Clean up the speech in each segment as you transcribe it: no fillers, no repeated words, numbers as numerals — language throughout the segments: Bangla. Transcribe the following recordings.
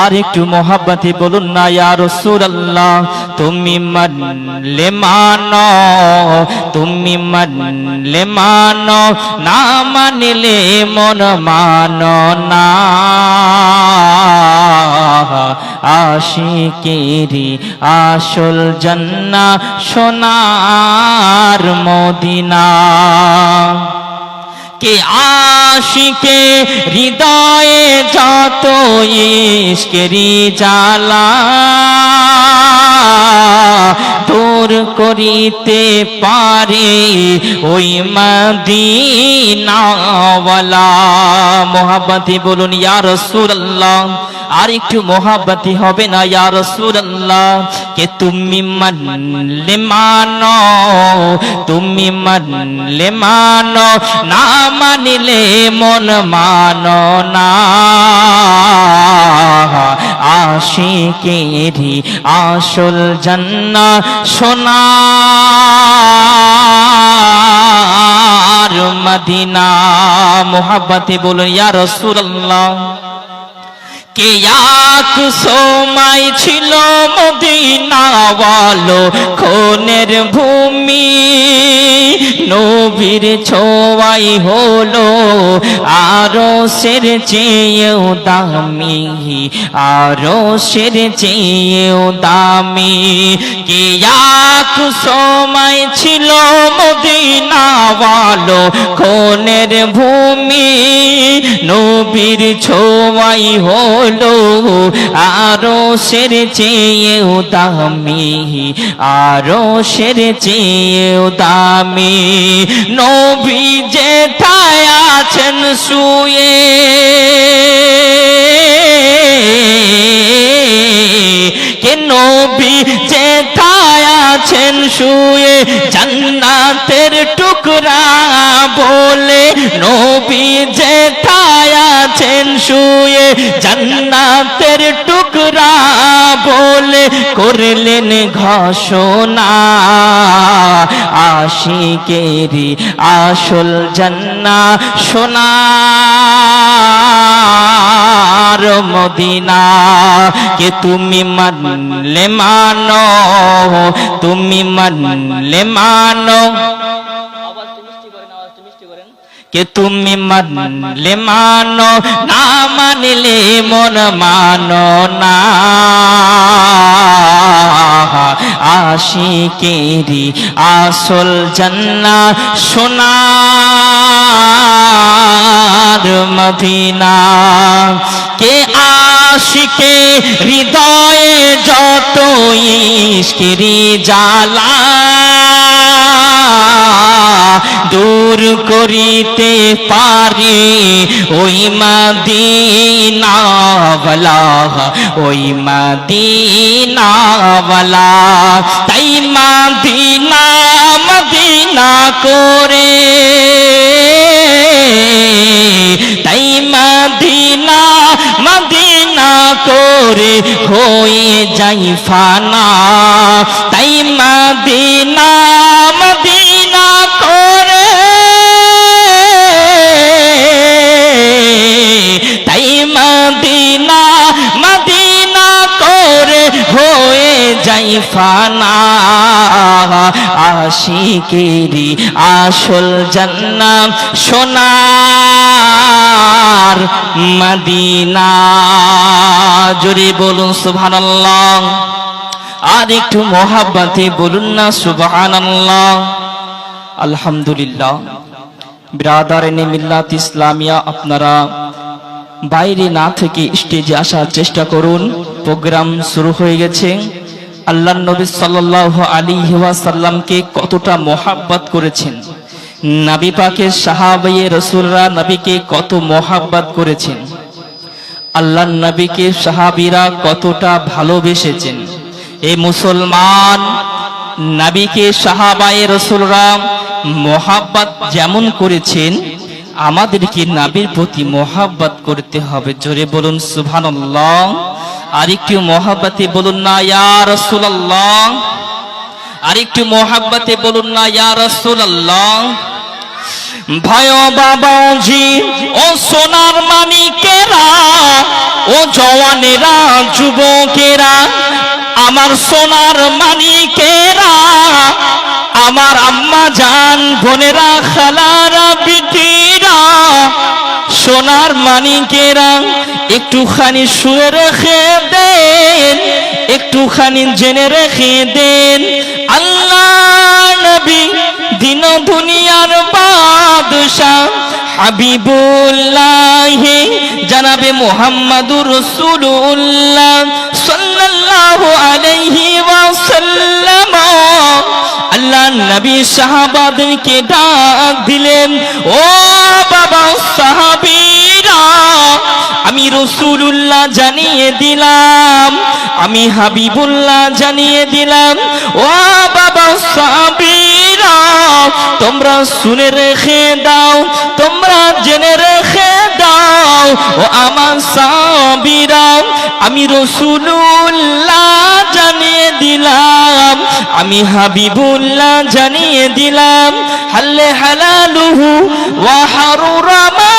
আর একটু মোহাব্বতে বলুন না ইয়া রাসূলুল্লাহ, তুমি মানলে মানো, তুমি মানলে মানো, না মানলে মন মানো না। আশিকেরি আসল জান্নাহ সোনার মদিনা। কে আশিকে হৃদয়ে যত ইশকেরি জ্বালা দূর করিতে পারে ওই মদিনাওয়ালা। মোহাব্বতে বলুন ইয়া রাসূলুল্লাহ, আর একটু মোহাব্বতি হবে না ইয়া রাসূলুল্লাহ। কে তুমি মানলে মানো, তুমি মানলে মানো, না মানিলে মন মানো না। আশিকেরি আসল জান্নাহ সোনার মদিনা। মোহাব্বতে বলুন ইয়া রাসূলুল্লাহ। কে এক সময় ছিল মদিনাওয়ালো খুনের ভূমি, নবীর ছোঁয়াই হলো আরশের চেয়েও দামি, আরশের চেয়েও দামি। কে এক সময় ছিল মদিনাওয়ালো খুনের ভূমি, নবীর ছোঁয়াই হলো আরশের চেয়েও দামি, আরশের চেয়েও দামি। নবী যেথায় আছেন শুয়ে, কে নবী যেথায় আছেন শুয়ে, জান্নাতের টুকরা বলে নবী যেথায় আছেন শুয়ে, জান্নাতের টুকরা বলে করলেন ঘোষণা। আশিকেরি আসল জান্নাহ সোনার মদিনা। কে তুমি মানলে মানো, তুমি মানলে মানো, কে তুমি মানলে মানো, না মানলে মন মানো না। আশিকেরি আসল জান্নাহ সোনার মদিনা। কে আশিকে হৃদয়ে যত ইশকেরি জ্বালা দূর করিতে পারে ওই মদিনাওয়ালা, ওই মদিনাওয়ালা। তাই মদিনা মদিনা করে, তাই মদিনা মদিনা করে হয়ে যাই ফানা। তাই মদিনা মদিনা করে, তাই মদিনা মদিনা করে হয়ে যাই ফানা। আশিকেরি আসল জান্নাহ সোনার মদিনা। জোরে বলুন সুবহানাল্লাহ, আর একটু মোহাব্বতে বলুন না সুবহানাল্লাহ। আলহামদুলিল্লাহ। বিরাদারানে মিল্লাত ইসলামিয়া, আপনারা বাইরে না থেকে স্টেজে আসার চেষ্টা করুন। প্রোগ্রাম শুরু হয়ে গেছে। আল্লাহর নবী সাল্লাল্লাহু আলাইহি ওয়াসাল্লামকে কতটা মোহাব্বত করেছেন, নবী পাকের সাহাবায়ে রাসূলরা নবীকে কত মোহাব্বত করেছেন, আল্লাহর নবীকে সাহাবীরা কতটা ভালোবেসেছেন। এই মুসলমান নবীকে সাহাবায়ে রাসূলরা মোহাব্বত যেমন করেছেন, আমাদেরকে নবীর প্রতি মোহাব্বত করতে হবে। জোরে বলুন সুবহানাল্লাহ। আর একটু মোহাব্বতে বলুন না ইয়া রাসূলুল্লাহ, আর একটু মোহাব্বতে বলুন না ইয়া রাসূলুল্লাহ। ভয় বাবাজি ও সোনার মানিকেরা, ও জওয়ানেরা যুবকেরা, আমার সোনার মানিকেরা, আমার আম্মা জান বোনেরা খালারা বিটিরা, সোনার মানিকেরা, একটুখানি শুনে রেখে দেন, একটুখানি জেনে রেখে দেন, আল্লাহ নবী দিন দুনিয়ার বাদশাহ হাবিবুল্লাহ জনাবে মুহাম্মাদুর রাসূলুল্লাহ সাল্লাল্লাহু আলাইহি ওয়াসাল্লাম আল্লাহ নবী সাহাবাদেরকে ডাক দিলেন, ও বাবা সাহাবীরা, আমি রাসূলুল্লাহ জানিয়ে দিলাম, আমি হাবিবুল্লাহ জানিয়ে দিলাম, ও বাবা সাহাবীরা, তোমরা শুনে রেখে দাও, তোমরা জেনে রেখে দাও, ও আমার সাহাবীরা, আমি রাসূলুল্লাহ জানিয়ে দিলাম, আমি হাবিবুল্লাহ জানিয়ে দিলাম, হাল্লে হালালুহু ওয়া হারামা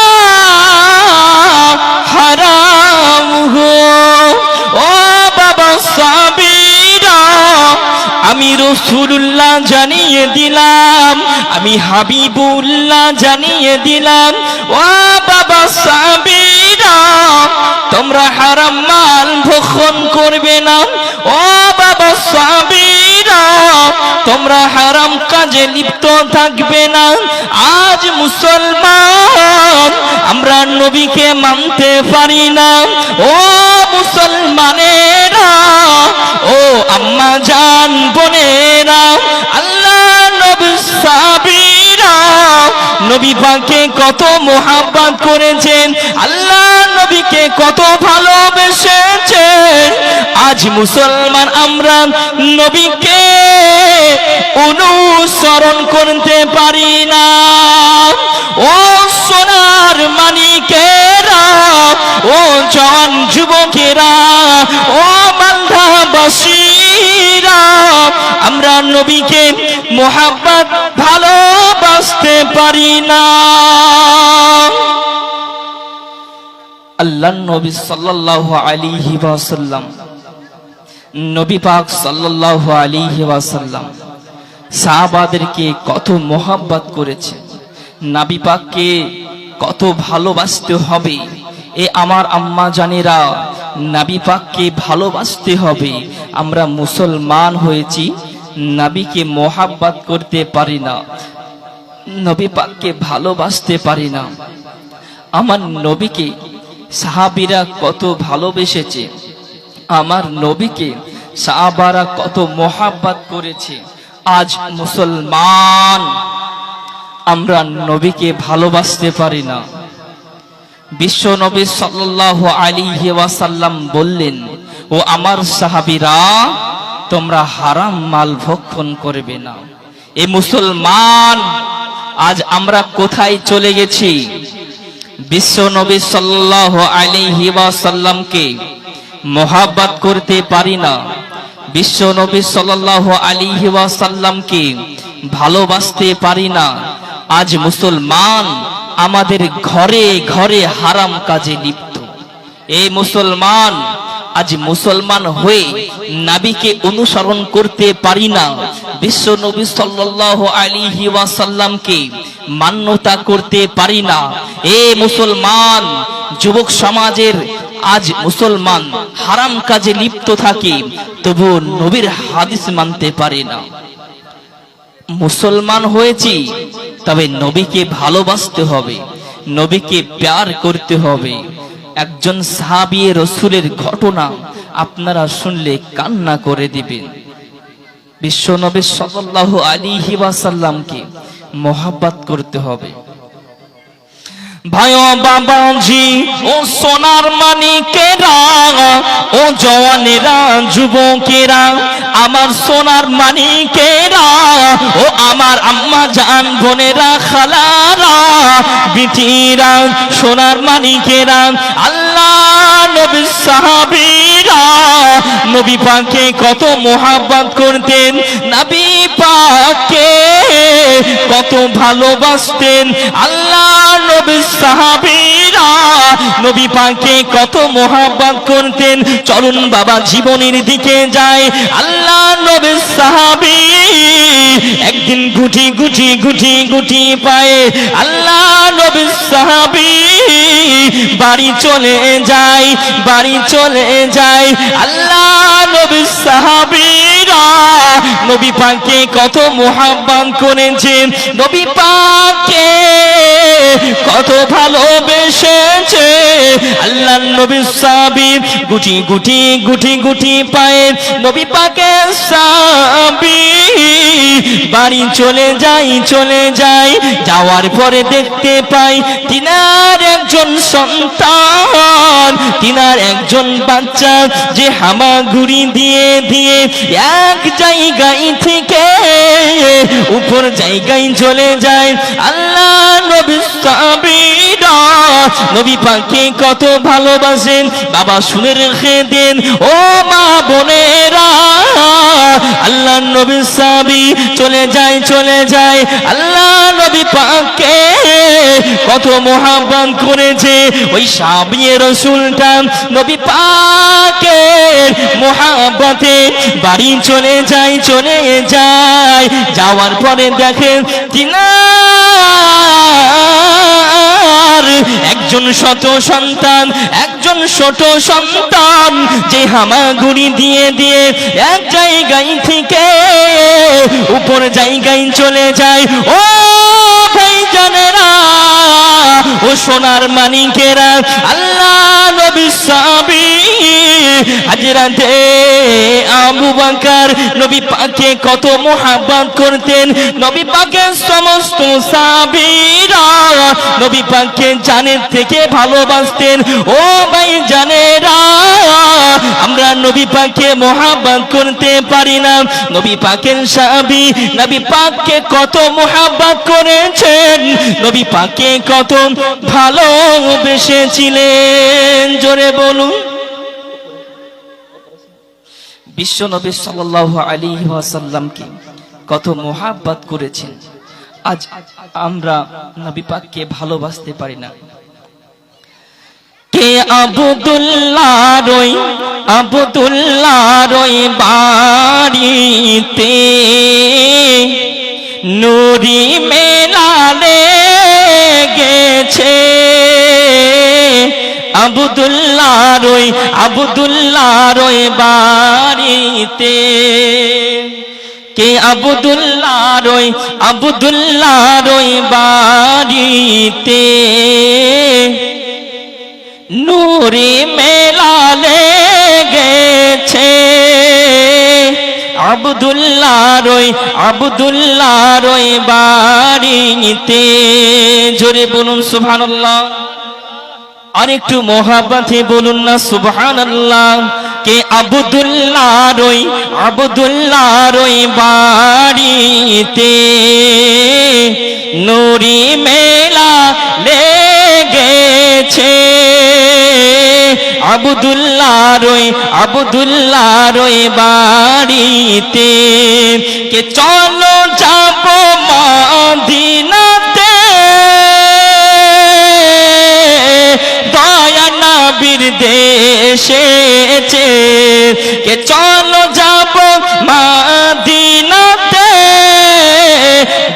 হারামুহু। ও বাবা সাহাবীরা, আমি রাসূলুল্লাহ জানিয়ে দিলাম, আমি হাবিবুল্লাহ জানিয়ে দিলাম, ও বাবা সাহাবীরা, তোমরা হারাম মাল ভক্ষণ করবে না, ও বাবা সাহাবীরা, তোমরা হারাম কাজে লিপ্ত থাকবে না। আজ মুসলমান আমরা নবীকে মানতে পারি না, ও মুসলমানেরা, ও আম্মা জান বোনেরা, আল্লাহ নবী সাহাবীরা নবী পাককে কত মোহাব্বত করেছেন, আল্লাহ নবীকে কত ভালোবেসেছেন। আজ মুসলমান আমরা নবীকে অনুসরণ করতে পারি না। ও সোনার মানিকেরা, ও জন যুবকেরা, ও মালদাবাসীরা, আমরা নবীকে মোহাব্বত ভালোবাসতে পারি না। আল্লাহ নবী সাল্লাল্লাহু আলাইহি ওয়াসাল্লাম, নবী পাক সাল্লাল্লাহু আলাইহি ওয়াসাল্লাম সাহাবাদেরকে কত মোহাব্বত করেছে, নবী পাককে কত ভালোবাসতে হবে। এ আমার আম্মা জানেরা, নবী পাককে ভালোবাসতে হবে। আমরা মুসলমান হয়েছি, নবীকে মোহাব্বত করতে পারি না, নবী পাককে ভালোবাসতে পারি না। আমার নবীকে সাহাবীরা কত ভালোবেসেছে, আমার নবীকে সাহাবারা কত মোহাব্বত করেছে। আজ মুসলমান আমরা নবীকে ভালোবাসতে পারি না। বিশ্ব নবী সাল্লাল্লাহু আলাইহি ওয়াসাল্লাম বললেন, ও আমার সাহাবীরা, তোমরা হারাম মাল ভক্ষণ করবে না। এ মুসলমান আজ আমরা কোথায় চলে গেছি? বিশ্ব নবী সাল্লাল্লাহু আলাইহি ওয়াসাল্লামকে মোহাব্বত করতে পারি না, বিশ্ব নবী সাল্লাল্লাহু আলাইহি ওয়াসাল্লামকে ভালোবাসতে পারি না। আজ মুসলমান আমাদের ঘরে ঘরে হারাম কাজে লিপ্ত। এই মুসলমান আজ মুসলমান হয়ে নবীকে অনুসরণ করতে পারি না, বিশ্ব নবী সাল্লাল্লাহু আলাইহি ওয়াসাল্লামকে মান্যতা করতে পারি না। এ মুসলমান যুবক সমাজের আজ মুসলমান হারাম কাজে লিপ্ত থাকে, তবু নবীর হাদিস মানতে পারে না। মুসলমান হয়েছি, তবে নবীকে ভালোবাসতে হবে, নবীকে প্যার করতে হবে। একজন সাহাবী রাসূলের ঘটনা আপনারা শুনলে কান্না করে দিবেন। বিশ্ব নবী সাল্লাল্লাহু আলাইহি ওয়াসাল্লামকে মোহাব্বত করতে হবে। ভাই বাবাজি, ও সোনার মানিকেরা, ও জওয়ানেরা যুবকেরা, আমার সোনার মানিকেরা, ও আমার আম্মা জান বোনেরা খালারা বিটিরা, সোনার মানিকেরা, আল্লাহ নবী সাহাবীরা নবী পাককে কত মোহাব্বত করতেন। নবী পাককে কত ভালোবাসতেন আল্লাহ নবীর সাহাবীরা নবী পাককে কত মহব্বত করতেন। চলুন বাবা জীবনের দিকে যায়। আল্লাহ নবীর সাহাবী একদিন গুটি পায়ে আল্লাহ নবীর সাহাবী বাড়ি চলে যায়। আল্লাহ নবীর সাহাবীরা নবী পাককে কত মহব্বত করেছেন, নবী পাককে কত ভালোবেসেছে। আল্লাহ নবীর সাহাবী গুটি পায়ে নবী পাকের সাহাবী বাড়ি চলে যায়। যাওয়ার পরে দেখতে পাই তিনার একজন সন্তান, তিনার একজন বাচ্চা যে হামাগুড়ি দিয়ে এক জায়গায় থেকে উপর জায়গায় চলে যায়। আল্লাহ নবীর সাহাবীরা নবী পাককে কত ভালোবাসেন। বাবা শুনে রেখে দেন ও মা বোনেরা, আল্লাহ নবীর সাহাবী চলে যায়। আল্লাহ নবী পাককে কত মহব্বত করেছে। ওই সাহাবী রাসূলটা নবী পাকের মহব্বতে বাড়ি চলে যায়। যাওয়ার পরে দেখেন তিনার একজন ছোট সন্তান যে হামাগুড়ি দিয়ে এক জায়গায় থেকে উপর জায়গায় চলে যায়। ও ভাই জানেরা, ও সোনার মানিকেরা, আল্লাহ নবীর সাহাবী হযরতে আবু বকর নবী পাককে কত মহব্বত করতেন। নবী পাকের সমস্ত সাহাবীরা নবী পাককে জানের থেকে ভালোবাসতেন। ও ভাই জানেরা, আমরা নবী পাককে মহব্বত করতে পারি না। নবী পাকের সাহাবী নবী পাককে কত মহব্বত করেছেন, নবী পাককে কত ভালোবেসেছিলেন। জোরে বলুন। বিশ্ব নবী সাল্লাল্লাহু আলাইহি ওয়াসাল্লামকে কত মহব্বত করেছেন। আজ আমরা নবী পাককে ভালোবাসতে পারি না। কে আব্দুল্লাহ রই বাড়িতে নুরি মেলা লেগেছে। আব্দুল্লাহ রই বাড়িতে কে আব্দুল্লাহ রই বাড়িতে নূরে মেলা লেগেছে। আব্দুল্লাহ রই বাড়িতে। জোরে বলুন সুবহানাল্লাহ। আরেকটু মহব্বতে বলুন না সুবহানাল্লাহ। কে আব্দুল্লাহ রই বাড়িতে নূরি মেলা লেগেছে। আব্দুল্লাহ রই বাড়িতে। কে চলো যাব মদিনাতে দয়া নবীর দেশেতে। কে চলো যাব মদিনাতে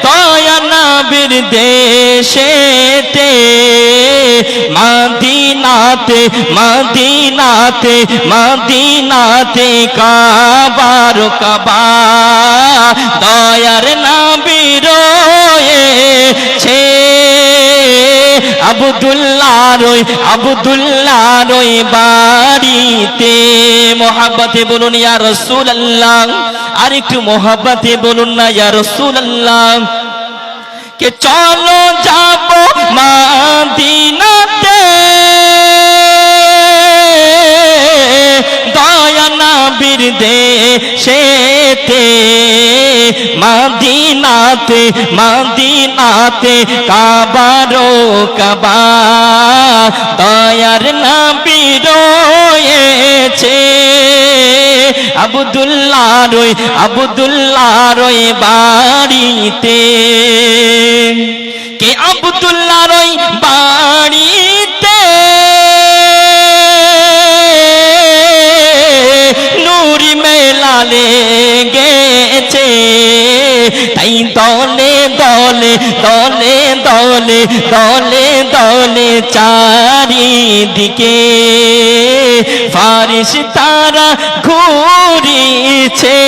দয়া নবীর দেশেতে। মদিনাতে কাবার কাবা দয়ার নবী রয়েছে। আব্দুল্লাহ রই বাড়িতে। মহব্বতে বলুন ইয়া রাসূলুল্লাহ। আরেকটু মহব্বতে বলুন না ইয়া রাসূলুল্লাহ। কে চলো যাব মদিনাতে দয়া নবীর দেশেতে। মদিনাতে কাবারো কাবা দয়ার নবী রয়েছে। আব্দুল্লাহর ওই বাড়িতে, কে আব্দুল্লাহর ওই বাড়িতে নূরি মেলা লেগেছে, তাই দলে দলে দলে দলে দলে দলে চারিদিকে ফারিস্তারা ঘুরিছে,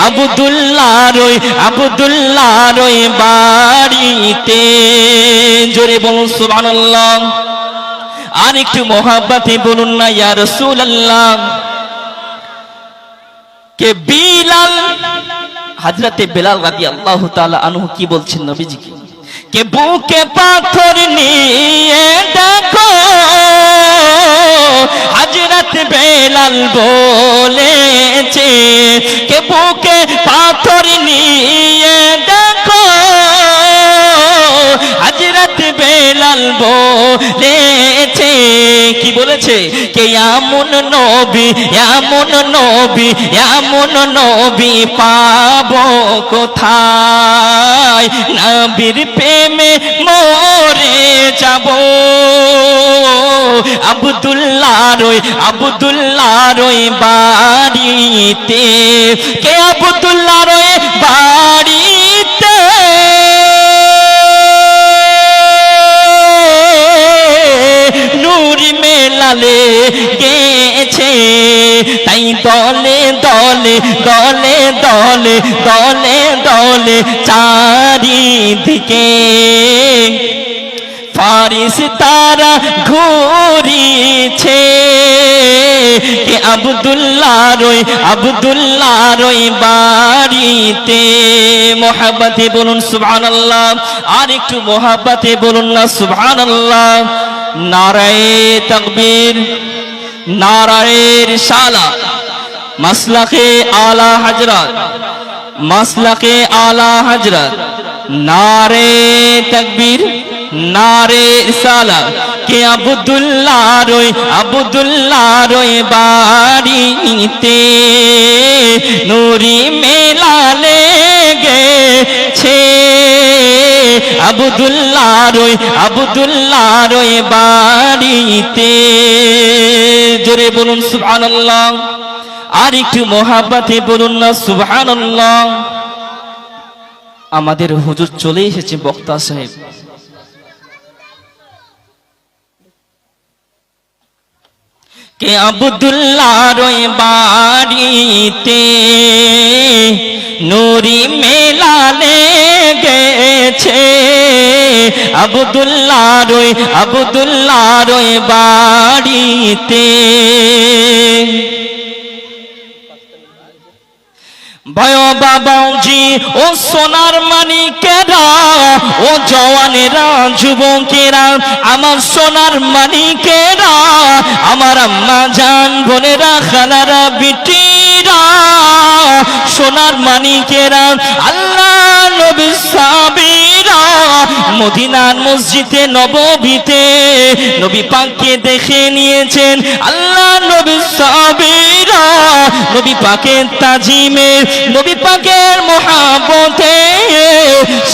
আব্দুল্লাহর ওই বাড়িতে। জোরে বলুন সুবহানাল্লাহ। আর একটু মোহাব্বতে বলুন না ইয়া রাসূলুল্লাহ। কে বিলাল, হযরতে বিলাল রাদিয়াল্লাহু তাআলা আনহু কি বলছেন নবীজিকে, কে বুকে পাথর নিয়ে দেখো, হযরত বিলাল বলেছে, কে বুকে পাথর নিয়ে দেখো, হযরত বিলাল বলেছে, কি বলেছে, কে এমন নবী পাবো কোথায়, নবীর প্রেমে মরে যাব। আব্দুল্লাহর ওই বাড়িতে, কে আব্দুল্লাহর ওই বাড়িতে নূরি মেলা লেগেছে, তাই দলে দলে দলে দলে দলে দলে চারিদিকে ফারিস্তারা ঘুরিছে, কে আব্দুল্লাহর ওই বাড়িতে। মোহাব্বতে বলুন সুবহানাল্লাহ। আর একটু মোহাব্বতে বলুন না সুবহানাল্লাহ। নারায়ে তাকবীর, নারায়ে রিসালাত, মাসলাকে আলা হযরত, মাসলাকে আলা হযরত, নারে তাকবীর, নারে রিসালাত, কে আব্দুল্লাহর ওই বাড়িতে নূরি মেলা লেগেছে, আব্দুল্লাহর ওই বাড়িতে। জোরে বলুন সুবহানাল্লাহ। আর একটু মোহাব্বতে বলুন না সুবহানাল্লাহ। আমাদের হুজুর চলে এসেছে, বক্তা সাহেব। কে আব্দুল্লাহর ওই বাড়িতে নূরি মেলা লেগেছে, আব্দুল্লাহর ওই বাড়িতে। ভয় বাবাজি ও সোনার মানিকেরা, ও জওয়ানেরা যুবকেরা, আমার সোনার মানিকেরা, আমার আম্মা জান বোনেরা, খালারা বিটিরা, সোনার মানিকেরা, আল্লাহ নবী সাহাবীরা মদিনার মসজিদে নববীতে নবী পাককে দেখে নিয়েছেন। আল্লাহ নবী সাহাবীরা নবী পাকের তাজিমে, নবী পাকের মহব্বতে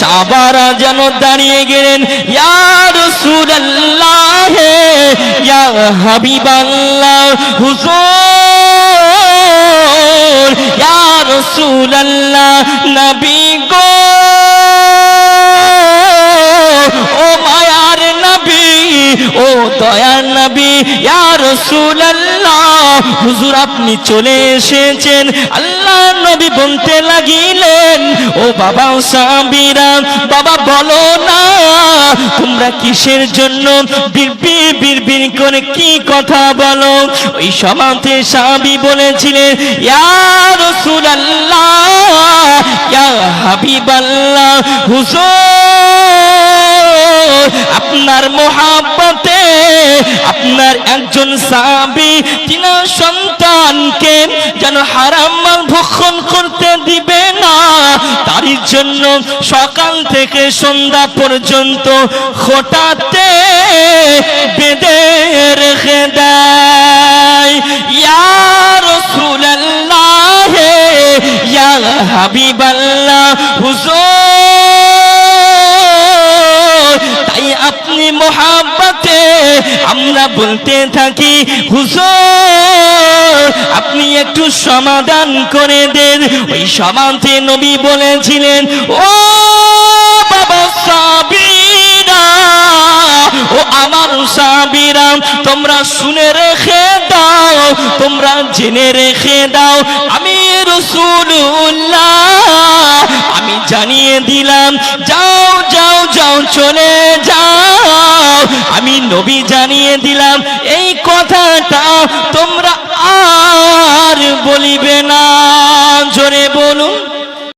সাহাবারা যেন দাঁড়িয়ে গেলেন, ইয়া রাসূলুল্লাহ, ইয়া হাবিবাল্লাহ, হুজুর, ইয়া রাসূলুল্লাহ, নবী গো, ও মায়ার নবী, ও দয়ার নবী, ইয়া রাসূলুল্লাহ, হুজুর আপনি চলে এসেছেন। আল্লাহ নবী বলতে লাগিলেন, ও বাবা সাহাবীরা, বাবা বলো না তোমরা কিসের জন্য বিড়বিড় করে কি কথা বলো। ওই সমাতে সাহাবী বলেছিলেন, ইয়া রাসূলুল্লাহ, ইয়া হাবিবাল্লাহ, হুজুর আপনার মহব্বতে আপনার একজন সাহাবী তিনার সন্তানকে যেন হারাম মাল ভক্ষণ করতে দিবে না, তার জন্য সকাল থেকে সন্ধ্যা পর্যন্ত খোঁটাতে বেঁধে রেখে দেয়। ইয়া রাসূল হাবিবাল্লাহ হুজুর, তাই আপনি মোহাব্বতে আমরা বলতে থাকি হুজুর আপনি একটু সমাধান করে দেন। ওই সমাধে নবী বলেছিলেন, ও বাবা সাবিরা, ও আমার সাবিরা, তোমরা শুনে রেখে দাও, তোমরা জেনে রেখে দাও, আমি রাসূলুল্লাহ আমি জানিয়ে দিলাম, যাও যাও যাও চলে যাও, আমি নবী